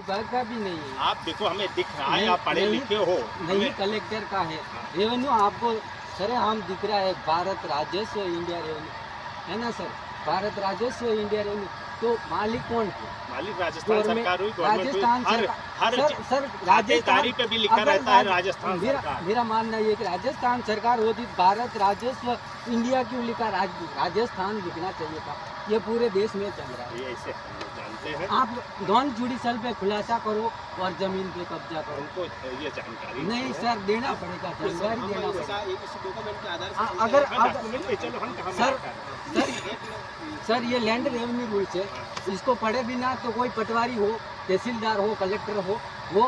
विभाग का भी नहीं है। आप देखो, हमें दिख रहा है, नहीं, आप पढ़े नहीं, लिखे हो। नहीं, कलेक्टर का है। रेवेन्यू आपको सर हम दिख रहा है, भारत राजस्व इंडिया रेवेन्यू है ना सर, भारत राजस्व इंडिया रेवेन्यू। तो मालिक कौन है? मालिक राजस्थान गवर्नमेंट, सरकार हुई, गवर्नमेंट हुई। राजस्थान हर सरकार। हर सर खातेदारी पे भी लिखा अगर रहता है राजस्थान सरकार। मेरा मानना ये है कि राजस्थान सरकार होती, भारत राजस्व इंडिया क्यों लिखा, राजस्थान लिखना चाहिए था। ये पूरे देश में चल रहा है। ये ऐसे हम लोग जानते हैं, आप नॉन जुडिशल पे खुलासा करो और जमीन पे कब्जा करो। उनको ये जानकारी नहीं सर, देना पड़ेगा, जानकारी देना पड़ेगा। इस डॉक्यूमेंट के आधार से अगर चलो हम कहाँ सर बात कर रहे हैं? सर ये लैंड रेवेन्यू रूल्स है, इसको पढ़े बिना तो कोई पटवारी हो, तहसीलदार हो, कलेक्टर हो, वो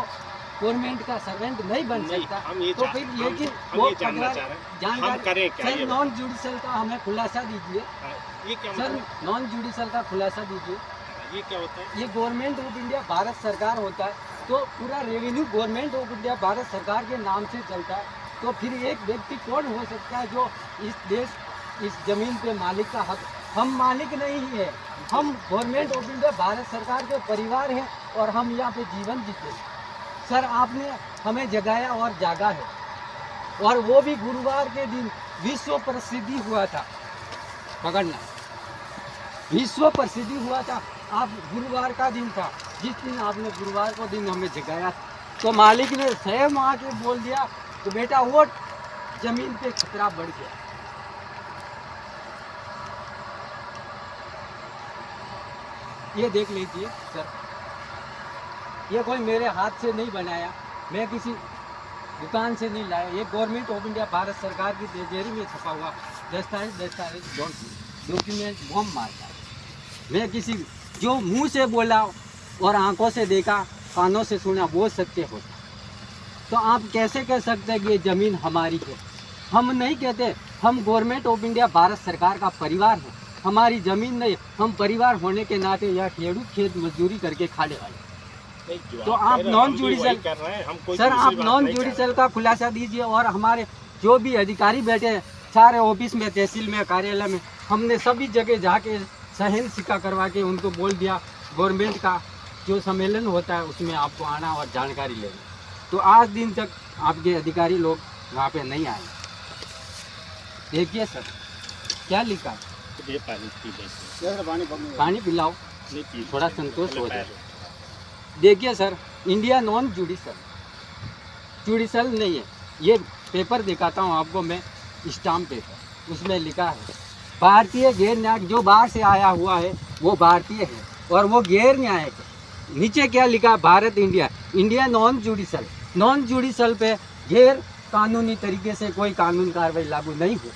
गवर्नमेंट का सर्वेंट नहीं बन नहीं, सकता। हम ये तो फिर लेकिन हम वो ये जानना चाह रहे हैं, हम करें क्या? सर ये नॉन जुडिशल का हमें खुलासा दीजिए ये क्या सर, मतलब? नॉन जुडिशल का खुलासा दीजिए। ये क्या होता है? ये गवर्नमेंट ऑफ इंडिया भारत सरकार होता है, तो पूरा revenue government of India Bharat सरकार के नाम से चलता है। तो फिर एक व्यक्ति कौन हो सकता है जो इस देश, इस जमीन पे मालिक का हक? हम मालिक नहीं है, हम गवर्नमेंट ऑफ इंडिया भारत सरकार के परिवार हैं और हम यहाँ पे जीवन जीते हैं। सर आपने हमें जगाया और जागा है, और वो भी गुरुवार के दिन विश्व प्रसिद्धि हुआ था, पकड़ना, विश्व प्रसिद्धि हुआ था। आप गुरुवार का दिन था, जिस दिन आपने गुरुवार को दिन हमें जगाया, तो मालिक ने स्वयं आके बोल दिया तो बेटा वो जमीन पे खतरा बढ़ गया। ये देख लीजिए सर, ये कोई मेरे हाथ से नहीं बनाया, मैं किसी दुकान से नहीं लाया, ये गवर्नमेंट ऑफ इंडिया भारत सरकार की तिजोरी में छपा हुआ दस्तावेज डॉक्यूमेंट बॉम्ब मारता है। मैं किसी जो मुंह से बोला और आंखों से देखा, कानों से सुना, वो सत्य होता। तो आप कैसे कह सकते हैं कि ये ज़मीन हमारी है? हम नहीं कहते, हम गवर्नमेंट ऑफ इंडिया भारत सरकार का परिवार है, हमारी ज़मीन नहीं। हम परिवार होने के नाते यह खेत मजदूरी करके खाने वाले। तो आप नॉन जुडिशल सर, आप नॉन जुडिशल का खुलासा दीजिए, और हमारे जो भी अधिकारी बैठे हैं सारे ऑफिस में, तहसील में, कार्यालय में, हमने सभी जगह जाके सहन सिक्का करवा के उनको बोल दिया गवर्नमेंट का जो सम्मेलन होता है उसमें आपको आना और जानकारी लेना। तो आज दिन तक आपके अधिकारी लोग वहाँ पे नहीं आए। देखिए सर क्या लिखा है, ये पानी पिलाओ, थोड़ा संतोष हो जाए। देखिए sir, India non judicial, judicial नहीं है। ये पेपर दिखाता हूँ आपको मैं, स्टाम्प पेपर, उसमें लिखा है भारतीय गैर न्याय, जो बाहर से आया हुआ है वो भारतीय है और वो गैर न्यायिक है। नीचे क्या लिखा? Bharat India, India non judicial. Non judicial पे गैर कानूनी तरीके से कोई कानून कार्रवाई लागू नहीं हो।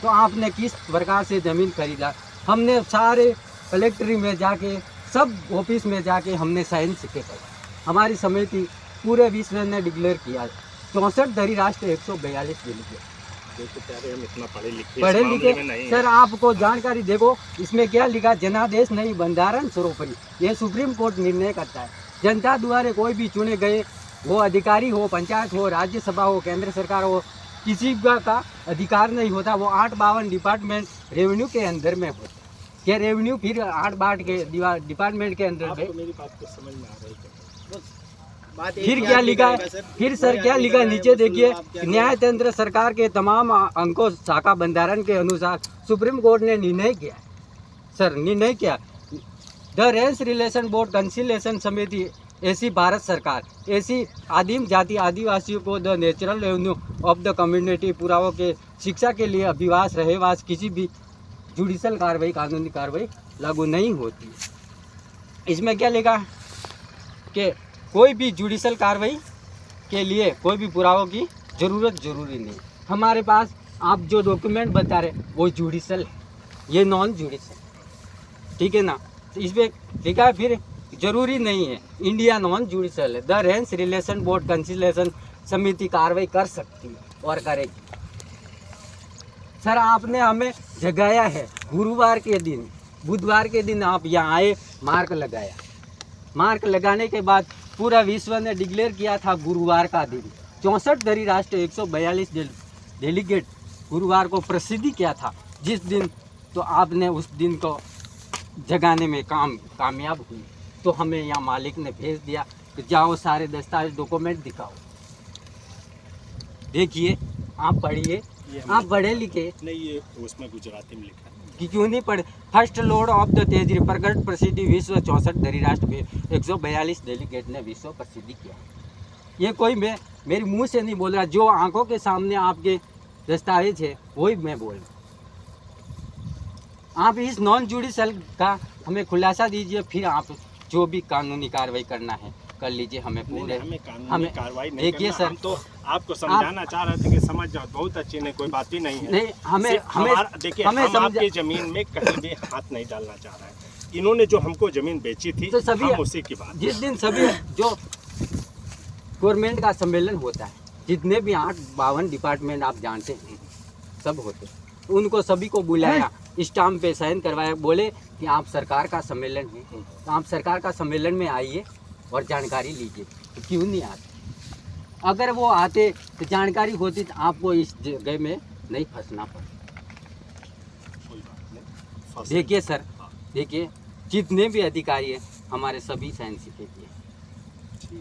तो आपने किस प्रकार से ज़मीन खरीदा? हमने सारे कलेक्ट्री में जाके, सब ऑफिस में जाके हमने साइन सिक्के करे। हमारी समिति पूरे विश्व ने डिक्लेयर किया 64 धरी राष्ट्र 142 डेलीगेट। हम इतना पढ़े लिखे सर, आपको जानकारी देखो इसमें क्या लिखा? जनादेश नहीं, बंधारण सर्वोपरि, ये सुप्रीम कोर्ट निर्णय करता है। जनता द्वारा कोई भी चुने गए, वो अधिकारी हो, पंचायत हो, राज्यसभा हो, केंद्र सरकार हो, किसी का अधिकार नहीं होता। वो 852 डिपार्टमेंट रेवेन्यू के अंदर में होता है। ये रेवेन्यू फिर 8 के डिपार्टमेंट के अंदर में। मेरी बात को समझ में आ रही है? फिर क्या लिखा है? फिर सर क्या लिखा है? नीचे देखिए, न्यायतंत्र सरकार के तमाम अंकों शाखा बंधारण के अनुसार सुप्रीम कोर्ट ने निर्णय किया सर, निर्णय किया द रेंस रिलेशन बोर्ड कंसिलेशन समिति ऐसी भारत सरकार, ऐसी आदिम जाति आदिवासियों को the natural revenue of the community पुरावों के शिक्षा के लिए अभिवास रहेवास किसी भी जुडिशल कार्रवाई, कानूनी कार्रवाई लागू नहीं होती। इसमें क्या लिखा है कि कोई भी जुडिशल कार्रवाई के लिए कोई भी पुरावों की जरूरी नहीं। हमारे पास आप जो डॉक्यूमेंट बता रहे वो जुडिशल है, ये नॉन जुडिशल, ठीक है ना? इसमें लिखा है फिर जरूरी नहीं है, इंडिया नॉन जुडिशल है। द रेंस रिलेशन बोर्ड कंसिलेशन समिति कार्रवाई कर सकती है और करेगी। सर आपने हमें जगाया है गुरुवार के दिन, बुधवार के दिन आप यहाँ आए, मार्क लगाया। मार्क लगाने के बाद पूरा विश्व ने डिक्लेयर किया था गुरुवार का दिन, 64 धरी राष्ट्र 142 डेलीगेट गुरुवार को प्रसिद्धि किया था जिस दिन। तो आपने उस दिन को जगाने में कामयाब हुई। तो हमें यहाँ मालिक ने भेज दिया कि जाओ सारे दस्तावेज डॉक्यूमेंट दिखाओ। देखिए, आप पढ़िए, आप पढ़े लिखे नहीं, ये उसमें गुजराती में लिखा है। कि क्यों नहीं पढ़े। फर्स्ट लॉर्ड ऑफ द तेजरी प्रकट प्रसिद्धि विश्व 64 धरीराष्ट्र 142 डेलीगेट ने विश्व प्रसिद्धि किया। ये कोई मैं मेरे मुंह से नहीं बोल रहा, जो आंखों के सामने आपके दस्तावेज है वही मैं बोल रहा हूँ। आप इस नॉन जुडिशल का हमें खुलासा दीजिए, फिर आप जो भी कानूनी कार्रवाई करना है कर लीजिए। हमें पूरे हमें कानूनी हमें कार्रवाई नहीं देखिए करना, सर, हम तो आपको समझाना चाह रहे थे कि समझ जाओ, बहुत अच्छी नहीं, कोई बात ही नहीं है। नहीं, हमें सिर्फ हमें देखिए, हमें हम समझा- आपकी जमीन में कहीं भी हाथ नहीं डालना चाह रहे हैं। इन्होंने जो हमको जमीन बेची थी, तो सभी हम उसी की बात। जिस दिन सभी जो गवर्नमेंट का सम्मेलन होता है, जितने भी 8-52 डिपार्टमेंट आप जानते हैं सब होते हैं, उनको सभी को बुलाया, स्टाम्प पे साइन करवाया, बोले कि आप सरकार का सम्मेलन है, तो आप सरकार का सम्मेलन में आइए और जानकारी लीजिए। तो क्यों नहीं आते? अगर वो आते तो जानकारी होती तो आपको इस जगह में नहीं फंसना पड़ता। कोई बात नहीं, फंसे। देखिए सर, देखिए जितने भी अधिकारी हैं हमारे सभी साइन सीखे किए,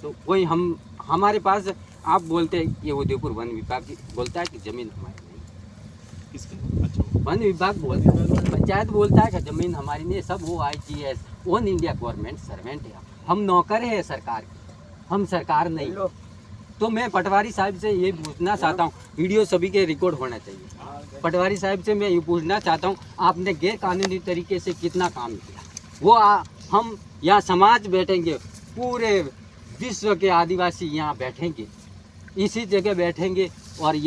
तो कोई हमारे पास आप बोलते हैं ये उदयपुर वन विभाग बोलता है कि जमीन हमारी नहीं, किसके? अच्छा, वन विभाग बोलता है, पंचायत बोलता है कि जमीन हमारी नहीं, सब वो IGS on India government servant है, हम नौकर है सरकार के, हम सरकार नहीं। तो मैं पटवारी साहब से ये पूछना चाहता हूँ, वीडियो सभी के रिकॉर्ड होना चाहिए। पटवारी साहब से मैं ये पूछना चाहता हूँ, आपने गैर कानूनी तरीके से कितना काम किया? वो हम यहाँ समाज बैठेंगे, पूरे विश्व के आदिवासी यहाँ बैठेंगे, इसी जगह बैठेंगे और ये